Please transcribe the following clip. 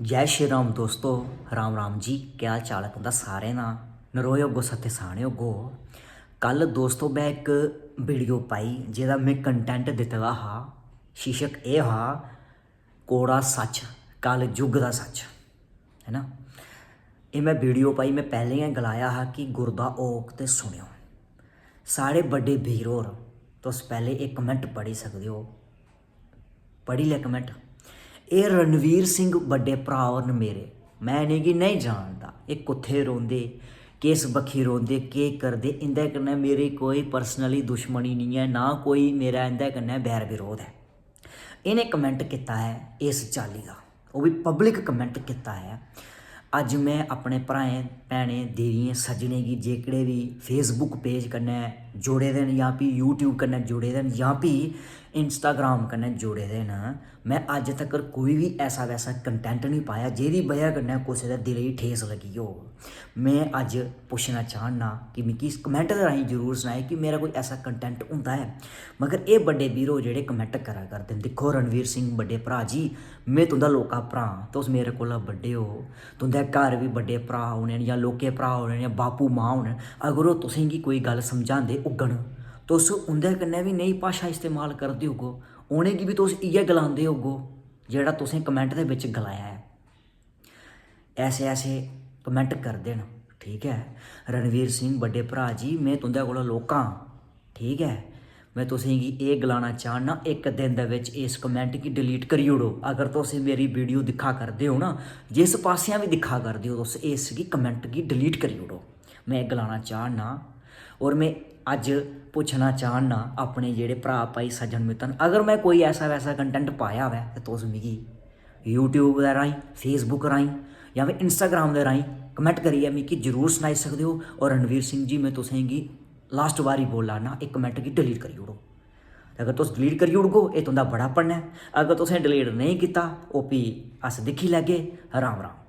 जय श्री राम दोस्तों, राम राम जी। क्या हाल चाल है तुंदा सारे ना? नरोए होगो सत्ते साने होगो। कल दोस्तों मैं एक वीडियो पाई जेह्दा मैं कंटेंट दित्ते दा हा। शीर्षक एह् हा कोड़ा सच कल युग दा सच, है ना। एह् मैं वीडियो पाई, मैं पैह्लें गै गलाया हा कि गुरदा होग ते सुनेओ। साढ़े बड्डे वीर होर तुस पैह्ले एह् कमेंट पढ़ी सकदे हो, पढ़ी लै कमेंट। एह् रणवीर सिंह बड्डे भ्रा होर न मेरे, मैं इनेंगी नहीं जानदा, एह् कुत्थे रौंह्दे, किस बक्खी रौंह्दे, केह् करदे, इंदे कन्नै मेरी कोई पर्सनली दुश्मनी नहीं है, ना कोई मेरा इंदे कन्नै बैर विरोध है। इन्हें कमेंट किया है इस चाल्ली का, वो भी पब्लिक कमेंट किया है। अज मैं अपने भ्राएं भैनें देवियें सज्जनें गी जेह्कड़े भी फेसबुक पेज कन्नै जुड़े दे न, जां फ्ही यूट्यूब कन्नै जुड़े दे न, जां फ्ही इंस्टाग्राम कन्नै जुड़े दे न, मैं अज तक्कर कोई भी ऐसा वैसा कंटेंट नहीं पाया जेह्दी बजह कन्नै कुसै दे दिलै गी ठेस लगी होग। मैं अज पुच्छना चाहना कि मिगी कमेंट दे राहीं जरूर सनाए कि मेरा कोई ऐसा कंटेंट होंदा है। मगर एह् बड्डे वीरो जेह्ड़े कमेंट करा करदे न, दिक्खो रणवीर सिंह बड्डे भ्रा जी, में तुंदा लौह्का भ्रा, तुस मेरे कोला बड्डे हो, तुंदे घर भी बड्डे भ्रा होने जां लौह्के भ्रा होने जां बापू मां होने, अगर ओह् तुसेंगी कोई गल्ल समझांदे होङन, तुस उंदे कन्नै भी नेही भाशा इस्तेमाल करदे होगो, उ'नेंगी भी तुस इ'यै गलांदे होगो जेह्ड़ा तुसें कमेंट दे बिच गलाया है। ऐसे ऐसे कमेंट करदे न, ठीक है। रणवीर सिंह बड्डे भ्रा जी, मैं तुंदे कोला लौह्का, ठीक है। मैं तुसेंगी एह् गलाना चाह्ना, इक दिन दे विच इस कमेंट गी डिलीट करी ओड़ो। अगर तुस मेरी वीडियो दिक्खा करदे हो ना, जिस पास्सेआं भी दिक्खा करदे हो तुस, इसगी कमेंट गी डिलीट करी ओड़ो। मैं एह् गलाना चाह्ना। और मैं अज पुच्छना चाह्ना अपने जेह्ड़े भ्रा भाई सज्जन मित्तर, अगर मैं कोई ऐसा वैसा कंटेंट पाया होवै ते तुस मिगी यूट्यूब दे राहीं, फेसबुक राहीं जां फिर इंस्टाग्राम दे राहीं कमेंट करियै मिगी जरूर सनाई सकदे हो। और रणवीर सिंह जी, मैं तुसेंगी लास्ट बारी बोला ना, इक कमेंट गी डिलीट करी ओड़ो। अगर तुस डिलीट करी ओड़गो एह् तुंदा बड़ापन है, अगर तुसें डिलीट नहीं कीता ओह् भी अस दिक्खी लैगे। राम राम।